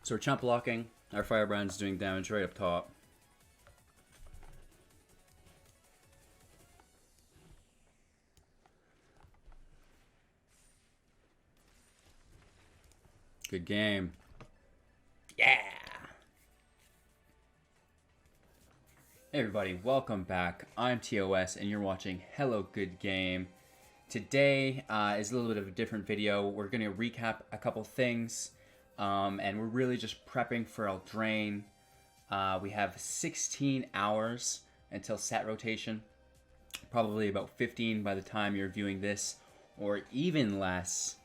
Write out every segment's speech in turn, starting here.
So we're chump blocking. Our Firebrand's doing damage right up top. Good game. Yeah! Hey everybody, welcome back. I'm TOS and you're watching Hello Good Game. Today is a little bit of a different video. We're going to recap a couple things, and we're really just prepping for Eldraine. We have 16 hours until set rotation, probably about 15 by the time you're viewing this, or even less.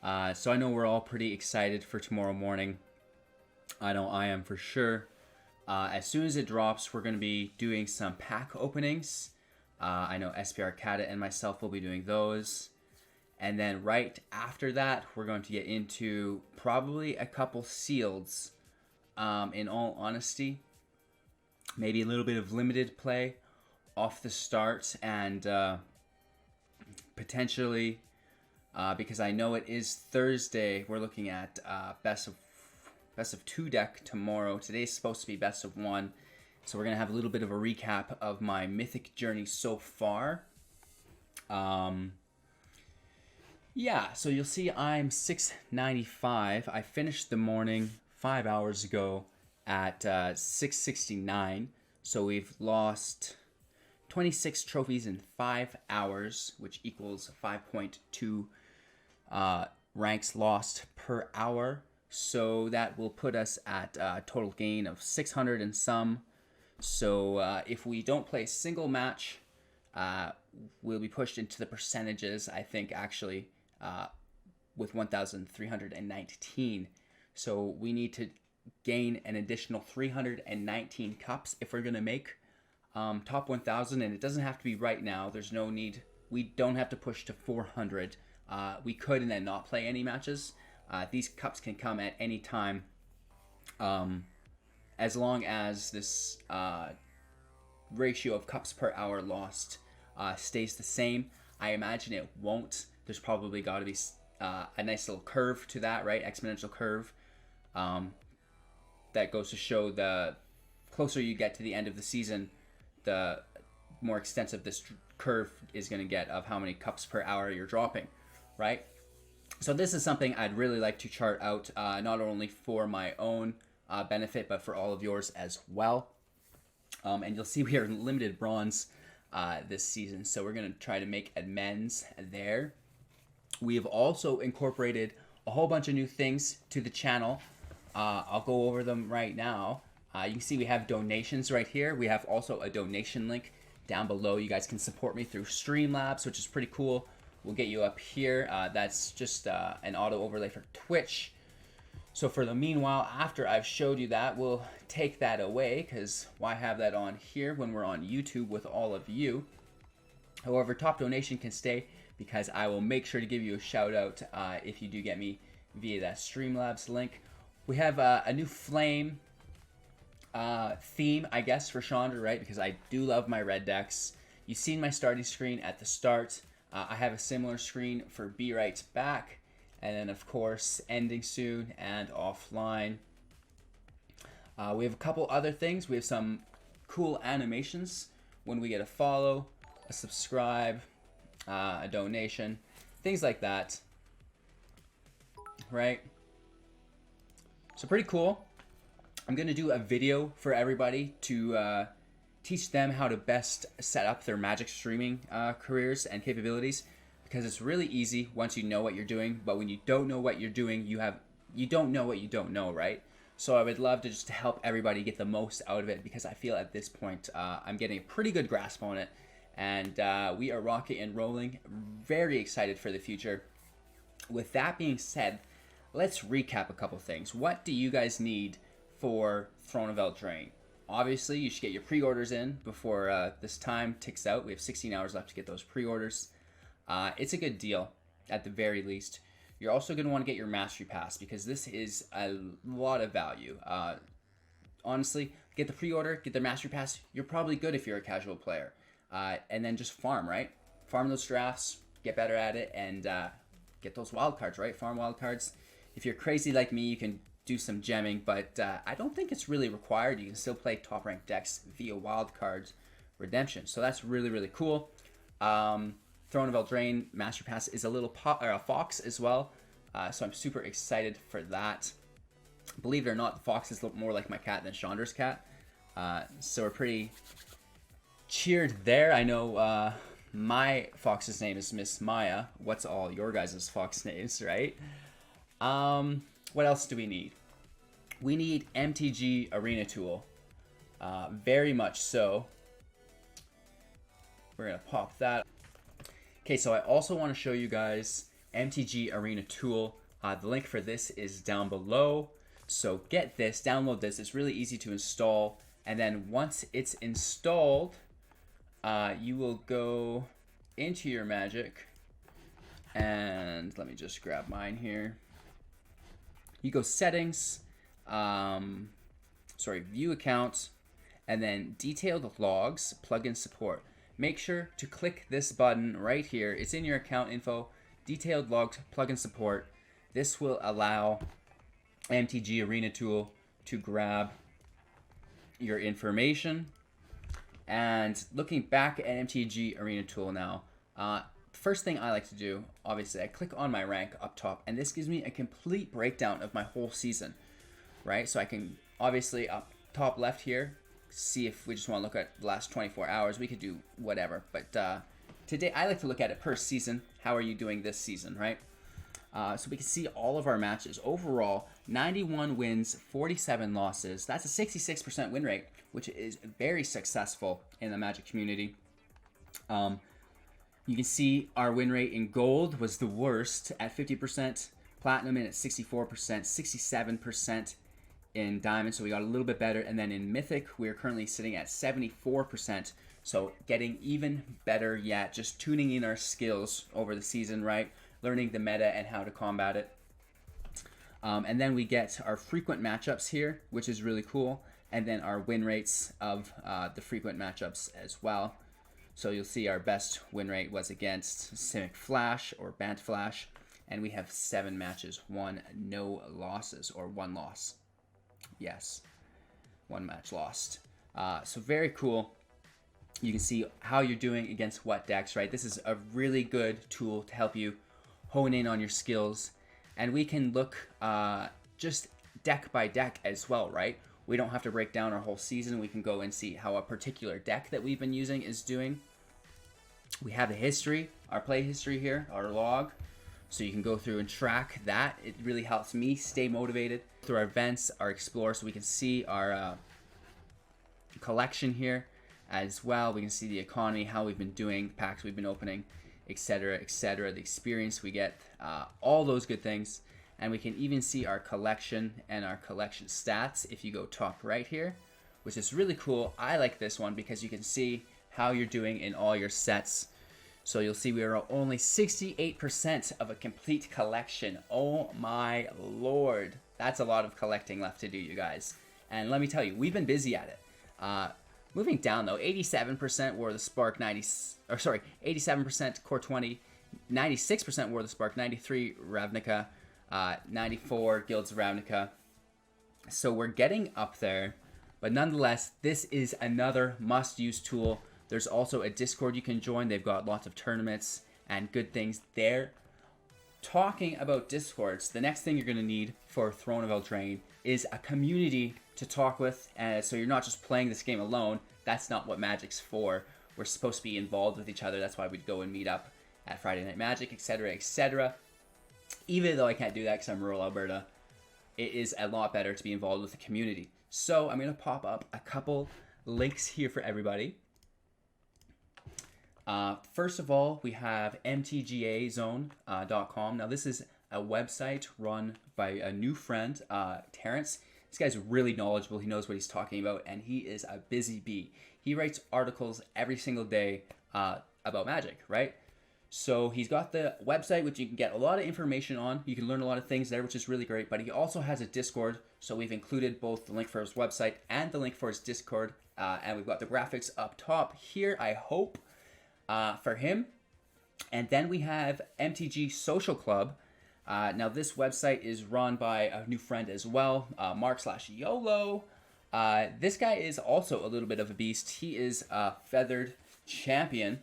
So I know we're all pretty excited for tomorrow morning. I know I am for sure. As soon as it drops, we're going to be doing some pack openings. I know SPR Kata and myself will be doing those. And then right after that, we're going to get into probably a couple sealeds, in all honesty. Maybe a little bit of limited play off the start, and potentially, because I know it is Thursday, we're looking at best of 2 deck tomorrow. Today's supposed to be best of 1. So we're going to have a little bit of a recap of my Mythic journey so far. Yeah, so you'll see I'm 695. I finished the morning 5 hours ago at 669. So we've lost 26 trophies in 5 hours, which equals 5.2 ranks lost per hour. So that will put us at a total gain of 600 and some. So if we don't play a single match, we'll be pushed into the percentages, I think, actually, with 1,319. So we need to gain an additional 319 cups if we're going to make top 1,000. And it doesn't have to be right now. There's no need. We don't have to push to 400. We could and then not play any matches. These cups can come at any time. As long as this ratio of cups per hour lost stays the same. I imagine it won't. There's probably got to be a nice little curve to that, right? Exponential curve. That goes to show the closer you get to the end of the season, the more extensive this curve is going to get of how many cups per hour you're dropping, right? So this is something I'd really like to chart out, not only for my own benefit, but for all of yours as well. And you'll see we are in limited bronze this season, so we're going to try to make amends there. We have also incorporated a whole bunch of new things to the channel. I'll go over them right now. You can see we have donations right here. We have also a donation link down below. You guys can support me through Streamlabs, which is pretty cool. We'll get you up here. That's just an auto overlay for Twitch. So for the meanwhile, after I've showed you that, we'll take that away, because why have that on here when we're on YouTube with all of you? However, top donation can stay, because I will make sure to give you a shout out if you do get me via that Streamlabs link. We have a new flame theme, I guess, for Chandra, right? Because I do love my red decks. You've seen my starting screen at the start. I have a similar screen for Be Right's back. And then, of course, ending soon and offline. We have a couple other things. We have some cool animations when we get a follow, a subscribe, a donation, things like that. Right? So pretty cool. I'm going to do a video for everybody to teach them how to best set up their Magic streaming careers and capabilities. Because it's really easy once you know what you're doing, but when you don't know what you're doing, you don't know what you don't know, right? So I would love to just help everybody get the most out of it, because I feel at this point I'm getting a pretty good grasp on it, and we are rocking and rolling. Very excited for the future. With that being said, let's recap a couple things. What do you guys need for Throne of Eldraine? Obviously, you should get your pre-orders in before this time ticks out. We have 16 hours left to get those pre-orders. It's a good deal, at the very least. You're also going to want to get your Mastery Pass, because this is a lot of value. Honestly, get the pre-order, get the Mastery Pass. You're probably good if you're a casual player. And then just farm, right? Farm those drafts, get better at it, and get those wild cards, right? Farm wild cards. If you're crazy like me, you can do some gemming, but I don't think it's really required. You can still play top ranked decks via wildcards redemption. So that's really, really cool. Throne of Eldraine Master Pass is a little a fox as well. So I'm super excited for that. Believe it or not, the foxes look more like my cat than Chandra's cat. So we're pretty cheered there. I know my fox's name is Miss Maya. What's all your guys' fox names, right? What else do we need? We need MTG Arena tool. Very much so. We're going to pop that. Okay, so I also want to show you guys MTG Arena tool. The link for this is down below. So get this, download this. It's really easy to install. And then once it's installed, you will go into your Magic. And let me just grab mine here. You go settings, view account, and then detailed logs, plugin support. Make sure to click this button right here. It's in your account info, detailed logs, plugin support. This will allow MTG Arena tool to grab your information. And looking back at MTG Arena tool now, first thing I like to do, obviously, I click on my rank up top, and this gives me a complete breakdown of my whole season, right? So I can, obviously, up top left here, see if we just want to look at the last 24 hours. We could do whatever, but today I like to look at it per season. How are you doing this season, right? So we can see all of our matches. Overall, 91 wins, 47 losses. That's a 66% win rate, which is very successful in the Magic community. You can see our win rate in gold was the worst at 50%, platinum in at 64%, 67% in diamond, so we got a little bit better. And then in mythic, we're currently sitting at 74%, so getting even better yet, just tuning in our skills over the season, right? Learning the meta and how to combat it. And then we get our frequent matchups here, which is really cool. And then our win rates of the frequent matchups as well. So you'll see our best win rate was against Simic Flash or Bant Flash. And we have 7 matches, 1 no losses, or 1 loss. Yes, 1 match lost. So very cool. You can see how you're doing against what decks, right? This is a really good tool to help you hone in on your skills. And we can look just deck by deck as well, right? We don't have to break down our whole season. We can go and see how a particular deck that we've been using is doing. We have the history, our play history here, our log. So you can go through and track that. It really helps me stay motivated. Through our events, our explore, so we can see our collection here as well. We can see the economy, how we've been doing, packs we've been opening, etc., etc., the experience we get, all those good things. And we can even see our collection and our collection stats if you go top right here, which is really cool. I like this one because you can see how you're doing in all your sets. So you'll see we are only 68% of a complete collection. Oh my lord. That's a lot of collecting left to do, you guys. And let me tell you, we've been busy at it. Moving down though, 87% War of the Spark, 87% Core 20, 96% War of the Spark, 93 Ravnica, 94 Guilds of Ravnica. So we're getting up there, but nonetheless, this is another must-use tool. There's also a Discord you can join. They've got lots of tournaments and good things there. Talking about Discords, the next thing you're going to need for Throne of Eldraine is a community to talk with. So you're not just playing this game alone. That's not what Magic's for. We're supposed to be involved with each other. That's why we'd go and meet up at Friday Night Magic, etc., etc. Even though I can't do that because I'm rural Alberta, it is a lot better to be involved with the community. So I'm going to pop up a couple links here for everybody. First of all, we have mtgazone.com. Now, this is a website run by a new friend, Terrence. This guy's really knowledgeable. He knows what he's talking about, and he is a busy bee. He writes articles every single day about Magic, right? So he's got the website, which you can get a lot of information on. You can learn a lot of things there, which is really great. But he also has a Discord, so we've included both the link for his website and the link for his Discord. And we've got the graphics up top here, I hope, for him. And then we have MTG Social Club. Now this website is run by a new friend as well, Mark/YOLO. This guy is also a little bit of a beast. He is a feathered champion.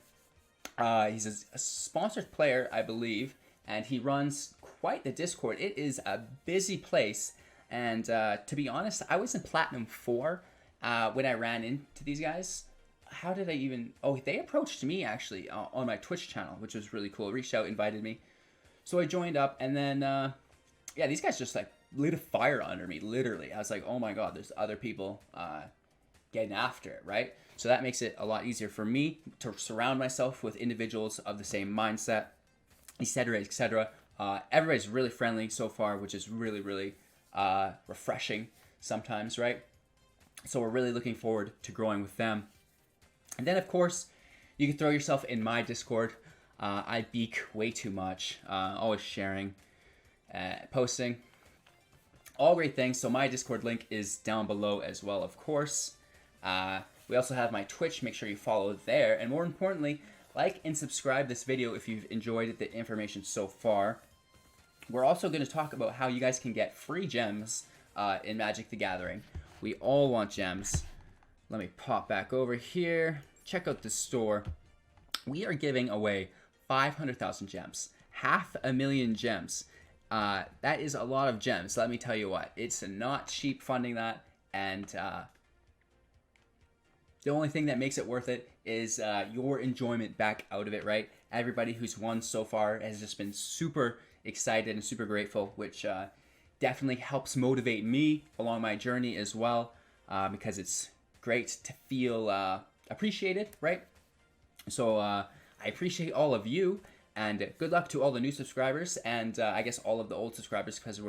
He's a sponsored player, I believe, and he runs quite the Discord. It is a busy place, and to be honest, I was in Platinum 4 when I ran into these guys. How did I even... Oh, they approached me, actually, on my Twitch channel, which was really cool. Reached out, invited me. So I joined up, and then, yeah, these guys just, like, lit a fire under me, literally. I was like, oh my god, there's other people getting after it, right? So that makes it a lot easier for me to surround myself with individuals of the same mindset, etc., etc. Everybody's really friendly so far, which is really, really refreshing sometimes, right? So we're really looking forward to growing with them. And then, of course, you can throw yourself in my Discord. I beak way too much, always sharing, posting, all great things. So my Discord link is down below as well, of course. We also have my Twitch. Make sure you follow there. And more importantly, like and subscribe this video if you've enjoyed the information so far. We're also going to talk about how you guys can get free gems in Magic the Gathering. We all want gems. Let me pop back over here. Check out the store. We are giving away 500,000 gems. 500,000 gems. That is a lot of gems. Let me tell you what. It's not cheap funding that. And the only thing that makes it worth it is your enjoyment back out of it, right? Everybody who's won so far has just been super excited and super grateful, which definitely helps motivate me along my journey as well, because it's great to feel appreciated, right? So I appreciate all of you, and good luck to all the new subscribers, and I guess all of the old subscribers, because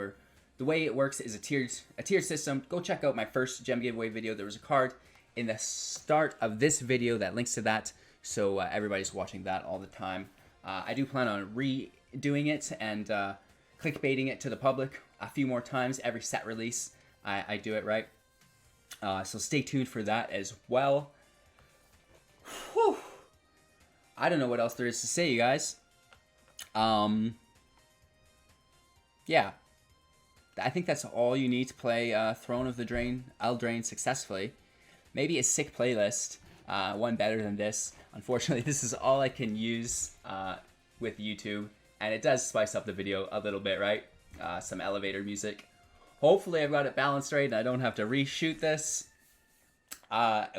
the way it works is a tiered system. Go check out my first gem giveaway video. There was a card in the start of this video that links to that, so everybody's watching that all the time. I do plan on redoing it and clickbaiting it to the public a few more times every set release. I do it, right? So stay tuned for that as well. Whew. I don't know what else there is to say, you guys. Yeah. I think that's all you need to play Throne of the Eldraine successfully. Maybe a sick playlist, one better than this. Unfortunately, this is all I can use with YouTube, and it does spice up the video a little bit, right? Some elevator music. Hopefully I've got it balanced right and I don't have to reshoot this.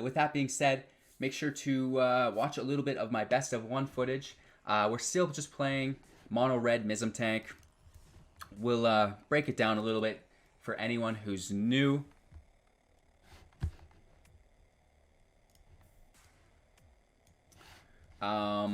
With that being said, make sure to watch a little bit of my best of one footage. We're still just playing mono red Mism Tank. We'll break it down a little bit for anyone who's new.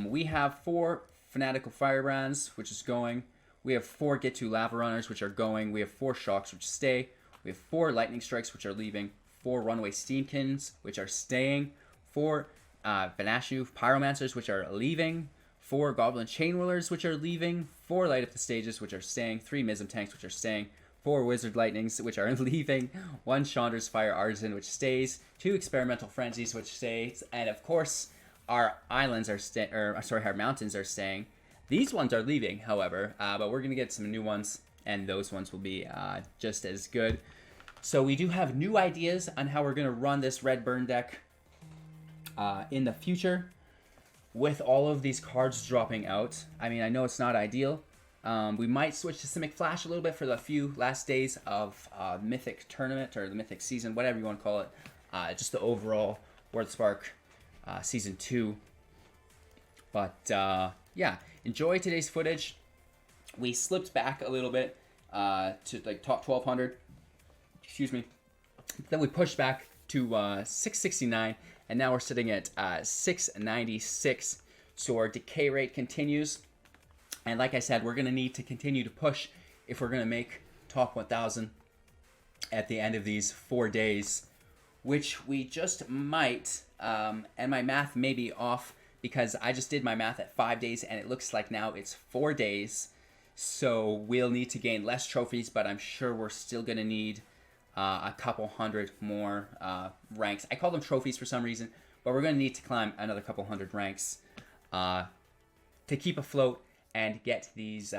We have 4 Fanatical Firebrands, which is going. We have 4 Get To Lava Runners, which are going. We have 4 Shocks, which stay. We have 4 Lightning Strikes, which are leaving. 4 Runaway Steamkins, which are staying. 4 Vanashu Pyromancers, which are leaving. 4 Goblin Chainwhirlers, which are leaving. 4 Light Up the Stages, which are staying. 3 Mism Tanks, which are staying. 4 Wizard Lightnings, which are leaving. 1 Chandra's Fire Artisan, which stays. 2 Experimental Frenzies, which stays. And of course, our islands are our mountains are staying. These ones are leaving, however, but we're gonna get some new ones, and those ones will be just as good. So we do have new ideas on how we're gonna run this red burn deck in the future, with all of these cards dropping out. I mean, I know it's not ideal. We might switch to Simic Flash a little bit for the few last days of Mythic Tournament, or the Mythic Season, whatever you want to call it. Just the overall WordSpark Season 2. But yeah, enjoy today's footage. We slipped back a little bit to like top 1200. Excuse me. Then we pushed back to 669, and now we're sitting at 696. So our decay rate continues. And like I said, we're going to need to continue to push if we're going to make top 1000 at the end of these 4 days, which we just might. And my math may be off because I just did my math at 5 days and it looks like now it's 4 days. So we'll need to gain less trophies, but I'm sure we're still going to need a couple hundred more ranks. I call them trophies for some reason, but we're going to need to climb another couple hundred ranks to keep afloat and get these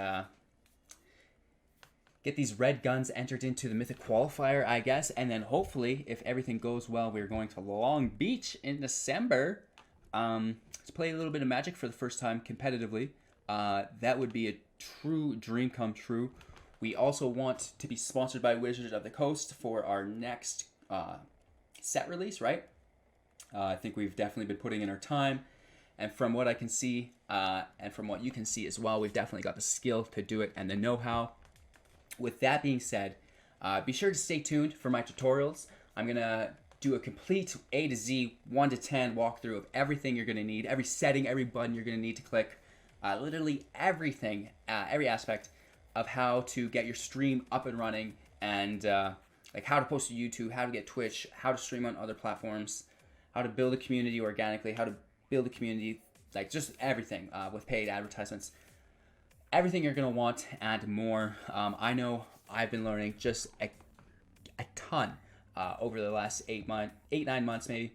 get these red guns entered into the Mythic Qualifier, I guess. And then hopefully, if everything goes well, we're going to Long Beach in December to play a little bit of Magic for the first time competitively. That would be a true dream come true. We also want to be sponsored by Wizards of the Coast for our next set release, right? I think we've definitely been putting in our time. And from what I can see, and from what you can see as well, we've definitely got the skill to do it and the know-how. With that being said, be sure to stay tuned for my tutorials. I'm going to do a complete A to Z, 1 to 10 walkthrough of everything you're going to need, every setting, every button you're going to need to click, literally everything, every aspect of how to get your stream up and running, and like how to post to YouTube, how to get Twitch, how to stream on other platforms, how to build a community organically, how to build a community, like just everything with paid advertisements. Everything you're going to want and more. I know I've been learning just a ton over the last 9 months maybe.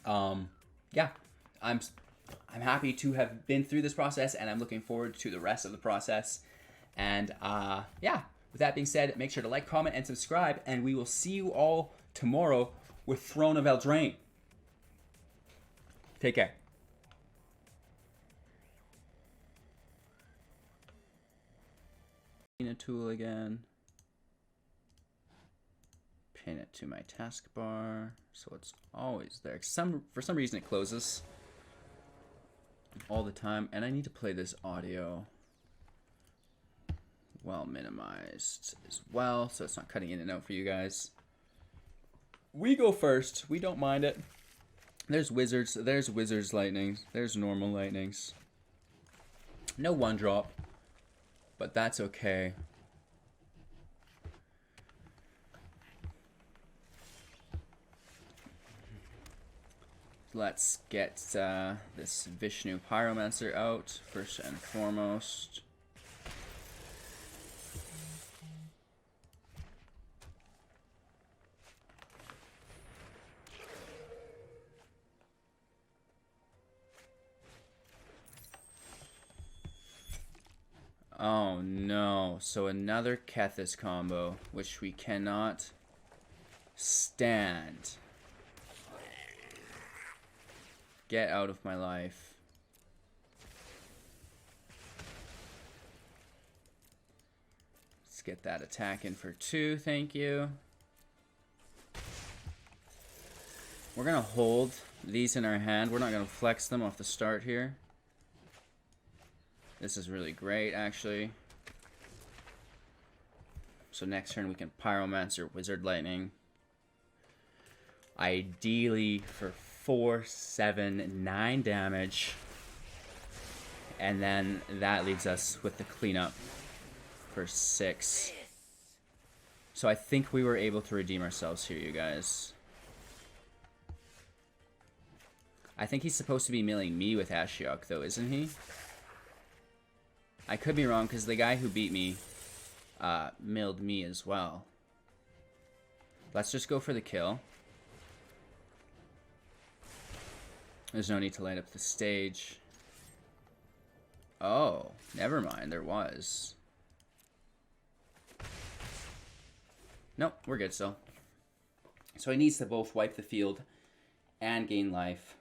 Yeah, I'm happy to have been through this process, and I'm looking forward to the rest of the process. And yeah, with that being said, make sure to like, comment, and subscribe, and we will see you all tomorrow with Throne of Eldraine. Take care. A tool again. Pin it to my taskbar so it's always there. For some reason it closes all the time, and I need to play this audio well minimized as well so it's not cutting in and out for you guys. We go first. We don't mind it. There's wizards. There's wizards lightnings. There's normal lightnings. No one drop. But that's okay. Let's get this Vishnu Pyromancer out first and foremost. Oh no, so another Kethis combo, which we cannot stand. Get out of my life. Let's get that attack in for 2, thank you. We're gonna hold these in our hand. We're not gonna flex them off the start here. This is really great, actually. So next turn we can Pyromancer, Wizard Lightning. Ideally for 4, 7, 9 damage. And then that leaves us with the cleanup for 6. So I think we were able to redeem ourselves here, you guys. I think he's supposed to be milling me with Ashiok, though, isn't he? I could be wrong, because the guy who beat me milled me as well. Let's just go for the kill. There's no need to light up the stage. Oh, never mind, there was. Nope, we're good still. So he needs to both wipe the field and gain life.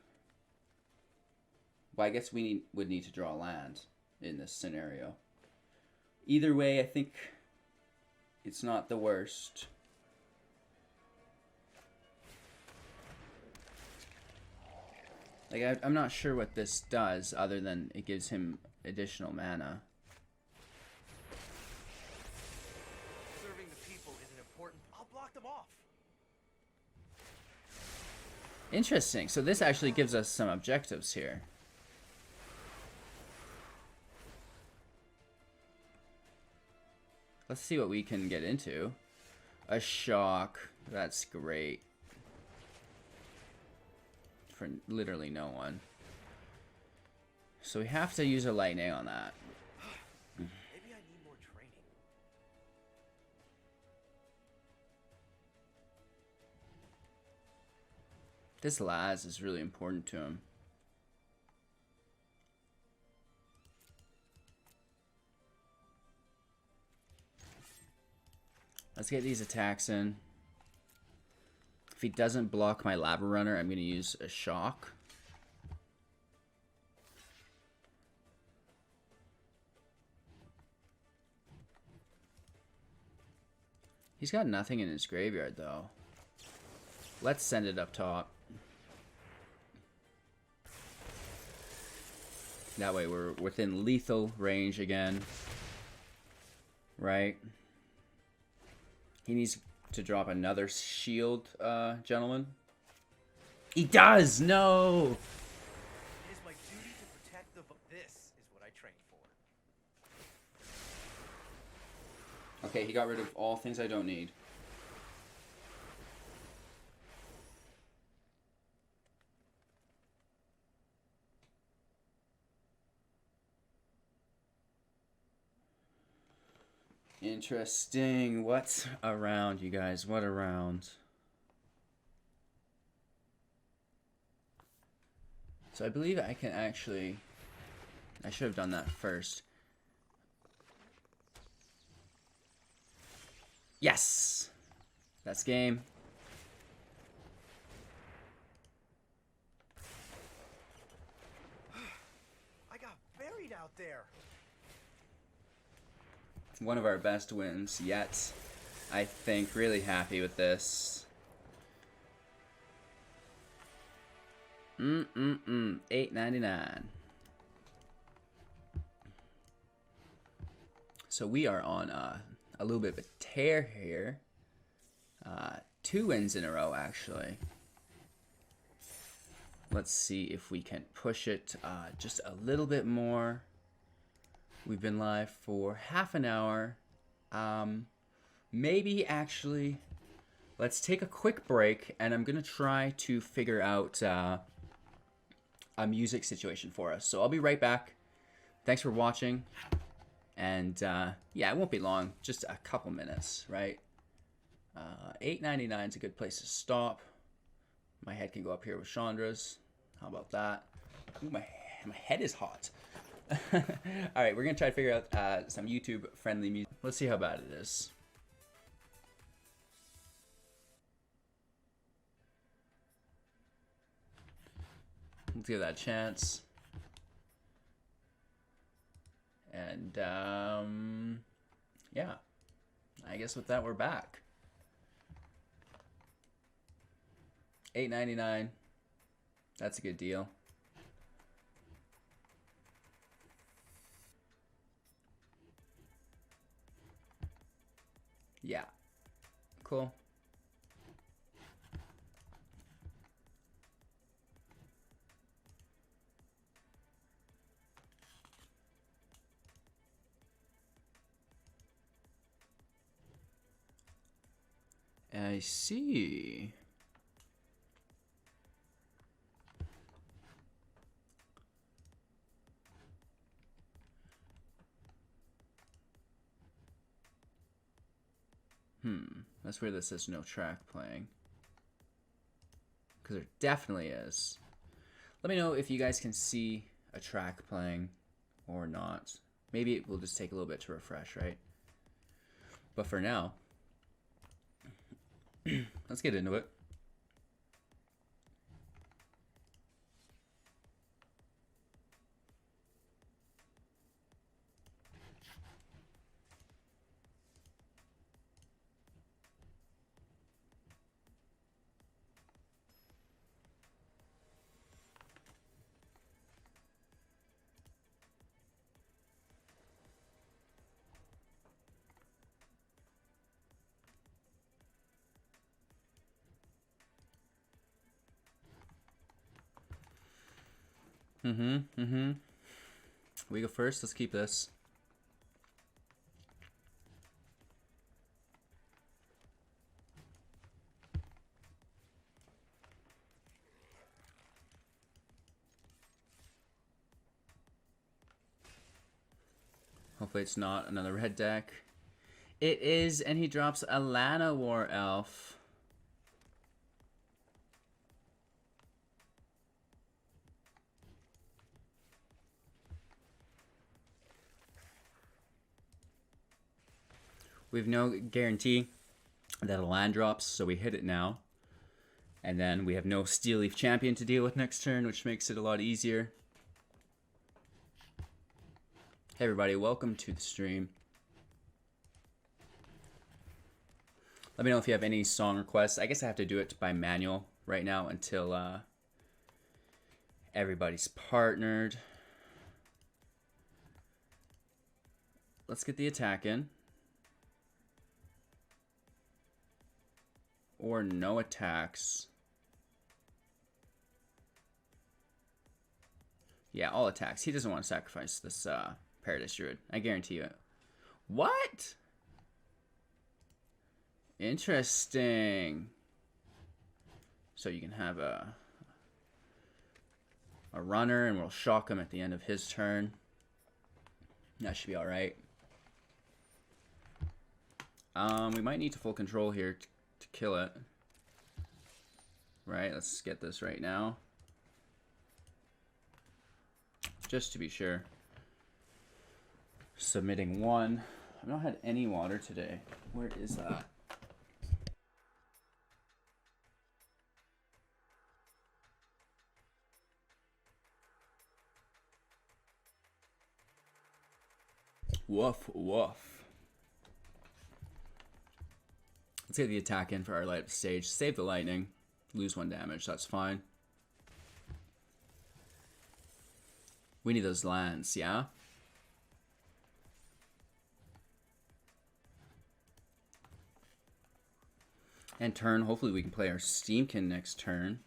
Well, I guess we would need to draw land in this scenario. Either way, I think it's not the worst. Like, I'm not sure what this does other than it gives him additional mana. Serving the people isn't important. I'll block them off. Interesting. So this actually gives us some objectives here. Let's see what we can get into. A shock. That's great. For literally no one. So we have to use a lightning on that. Maybe I need more training. This Laz is really important to him. Let's get these attacks in. If he doesn't block my Lava Runner, I'm going to use a Shock. He's got nothing in his graveyard, though. Let's send it up top. That way we're within lethal range again. Right? He needs to drop another shield, gentlemen. He does! No! It is my duty to protect the. This is what I trained for. Okay, he got rid of all things I don't need. Interesting. What's around, you guys? What around? So I believe I can actually... I should have done that first. Yes! That's game. I got buried out there. One of our best wins yet. I think really happy with this. $8.99. So we are on a little bit of a tear here. 2 wins in a row, actually. Let's see if we can push it just a little bit more. We've been live for half an hour. Maybe actually, let's take a quick break, and I'm gonna try to figure out a music situation for us. So I'll be right back. Thanks for watching, and yeah, it won't be long, just a couple minutes, right? $8.99 is a good place to stop. My head can go up here with Chandra's. How about that? Ooh, my head is hot. All right, we're gonna try to figure out some YouTube-friendly music. Let's see how bad it is. Let's give that a chance. And yeah, I guess with that we're back. $8.99. That's a good deal. Yeah. Cool. I see. That's weird that says no track playing. Because there definitely is. Let me know if you guys can see a track playing or not. Maybe it will just take a little bit to refresh, right? But for now, let's get into it. We go first. Let's keep this. Hopefully it's not another red deck. It is, and he drops a Lana War Elf. We have no guarantee Then a land drops, so we hit it now. And then we have no Steel Leaf Champion to deal with next turn, which makes it a lot easier. Hey everybody, welcome to the stream. Let me know if you have any song requests. I guess I have to do it by manual right now until everybody's partnered. Let's get the attack in. Or no attacks. Yeah, all attacks. He doesn't want to sacrifice this Paradise Druid. I guarantee you it. What? Interesting. So you can have a runner and we'll shock him at the end of his turn. That should be alright. We might need to full control here to kill it. Right, let's get this right now. Just to be sure. Submitting one. I've not had any water today. Where is that? Woof, woof. Let's get the attack in for our light up stage. Save the lightning. Lose 1 damage. That's fine. We need those lands, yeah? And turn. Hopefully we can play our Steamkin next turn.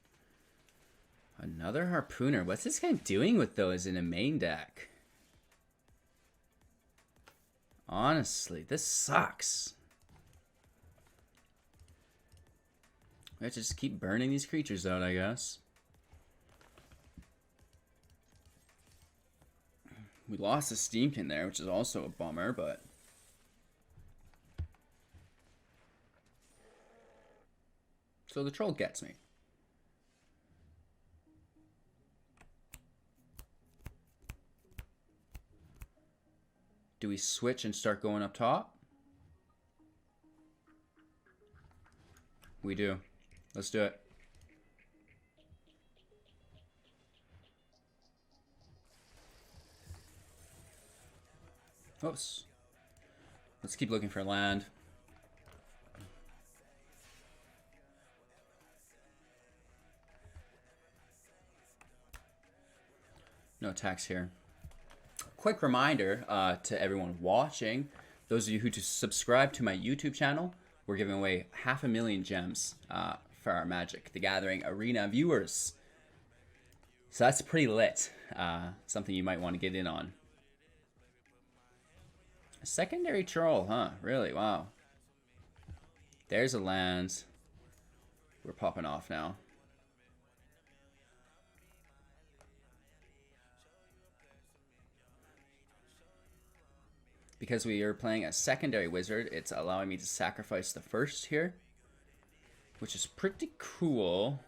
Another Harpooner. What's this guy doing with those in a main deck? Honestly, this sucks. We have to just keep burning these creatures out, I guess. We lost a Steamkin there, which is also a bummer, but... So the troll gets me. Do we switch and start going up top? We do. Let's do it. Oops. Let's keep looking for land. No attacks here. Quick reminder to everyone watching, those of you who subscribe to my YouTube channel, we're giving away 500,000 gems for our Magic the Gathering Arena viewers. So that's pretty lit. Something you might want to get in on. A secondary troll, huh? Really? Wow. There's a land. We're popping off now. Because we are playing a secondary wizard, it's allowing me to sacrifice the first here, which is pretty cool.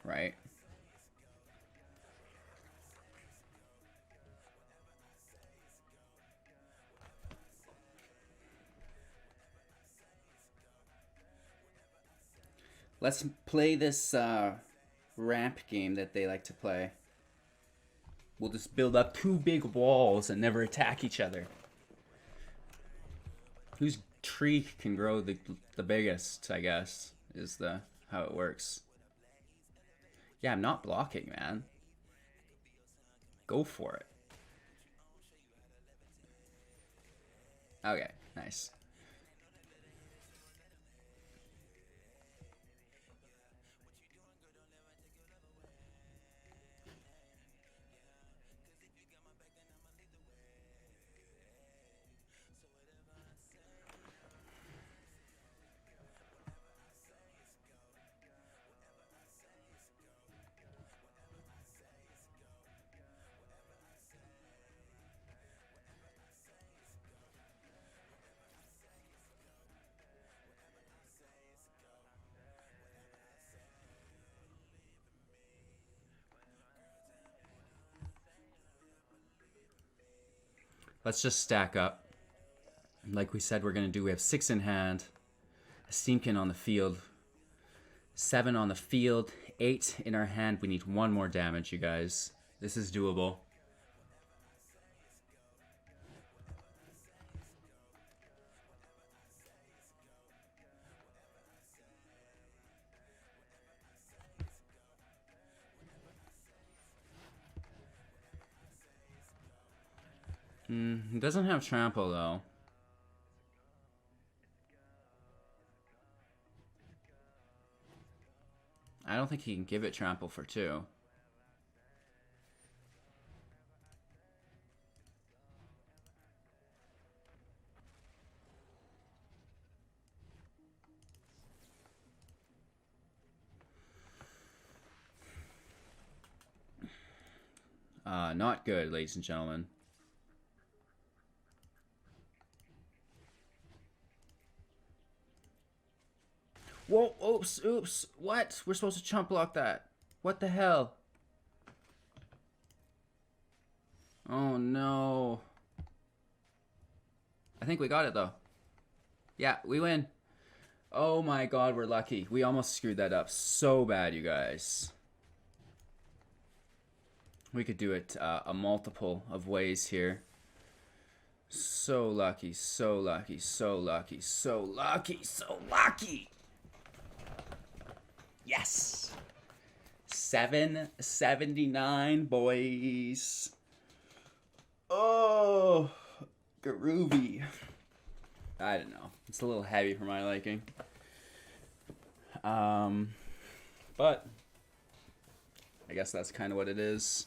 Right? Let's play this ramp game that they like to play. We'll just build up 2 big walls and never attack each other. Whose tree can grow the biggest, I guess, is how it works. Yeah, I'm not blocking, man. Go for it. Okay, nice. Let's just stack up. Like we said we're going to do, we have 6 in hand. A Steamkin on the field. 7 on the field. 8 in our hand. We need 1 more damage, you guys. This is doable. He doesn't have trample though. I don't think he can give it trample for 2. Not good, ladies and gentlemen. Whoa, oops. What? We're supposed to chump block that. What the hell? Oh no. I think we got it though. Yeah, we win. Oh my god, we're lucky. We almost screwed that up so bad, you guys. We could do it a multiple of ways here. So lucky, so lucky, so lucky, so lucky, so lucky. Yes. 779, boys. Oh, groovy. I don't know. It's a little heavy for my liking. But I guess that's kind of what it is.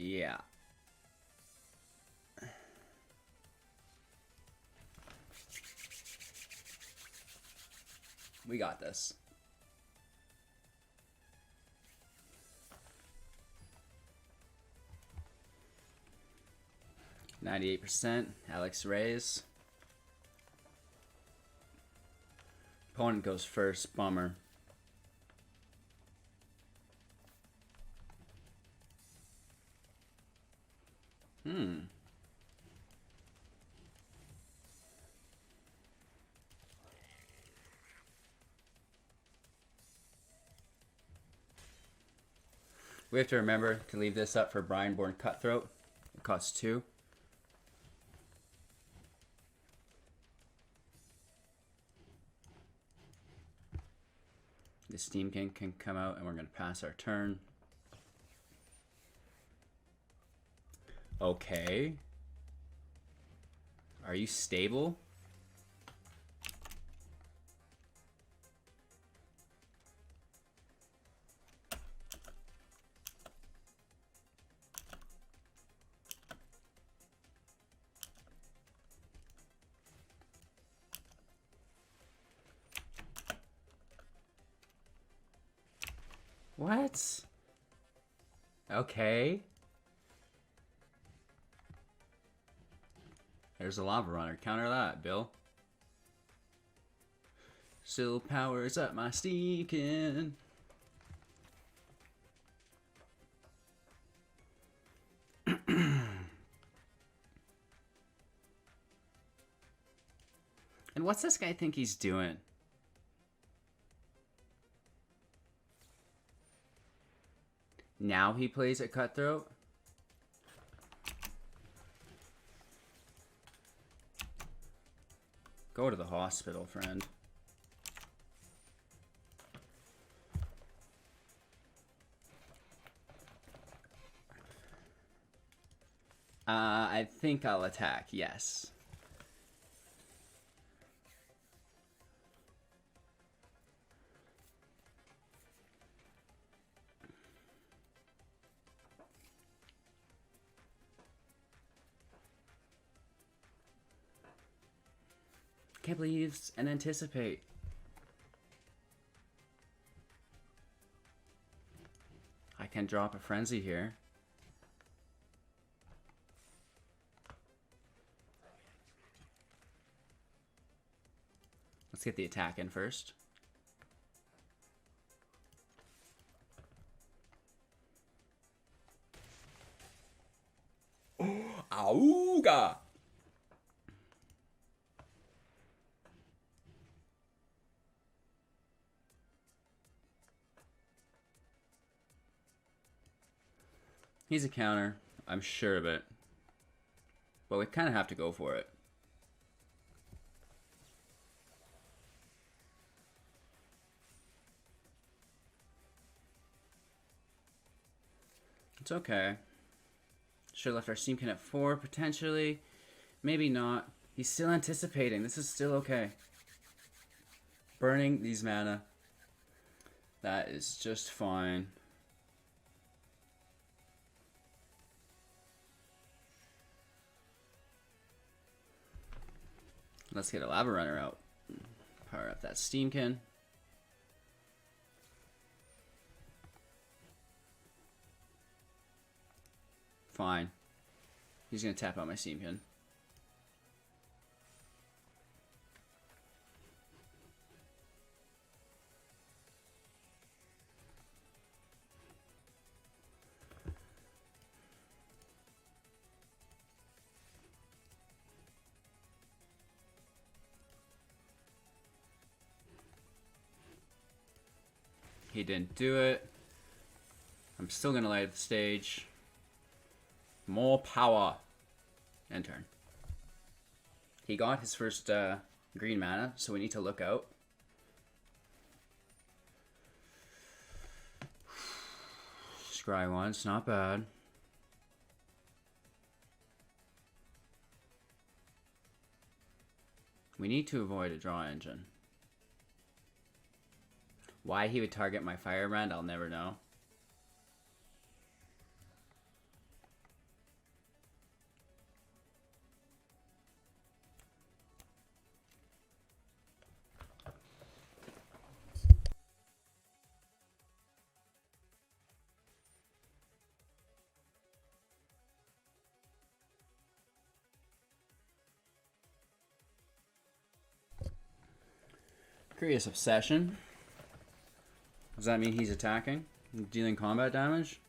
Yeah. We got this. %. Alex Reyes. Opponent goes first. Bummer. We have to remember to leave this up for Brian-born Cutthroat. It costs 2. The Steam King can come out and we're going to pass our turn. Okay. Are you stable? What? Okay. There's a lava runner. Counter that, Bill. Still powers up my Steakin. And what's this guy think he's doing? Now he plays at Cutthroat? Go to the hospital, friend. I think I'll attack, yes. Can't believe and anticipate. I can drop a frenzy here. Let's get the attack in first. Auga! He's a counter. I'm sure of it. But we kind of have to go for it. It's okay. Should have left our Steamkin at 4, potentially. Maybe not. He's still anticipating. This is still okay. Burning these mana. That is just fine. Let's get a Lava Runner out. Power up that Steamkin. Fine. He's going to tap out my Steamkin. He didn't do it. I'm still going to light up the stage. More power. End turn. He got his first green mana, so we need to look out. Scry once, not bad. We need to avoid a draw engine. Why he would target my Firebrand, I'll never know. Curious Obsession. Does that mean he's attacking? Dealing combat damage?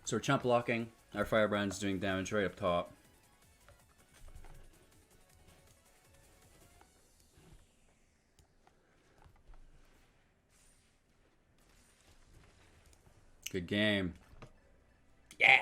So we're chump blocking. Our Firebrand's doing damage right up top. Good game. Yeah!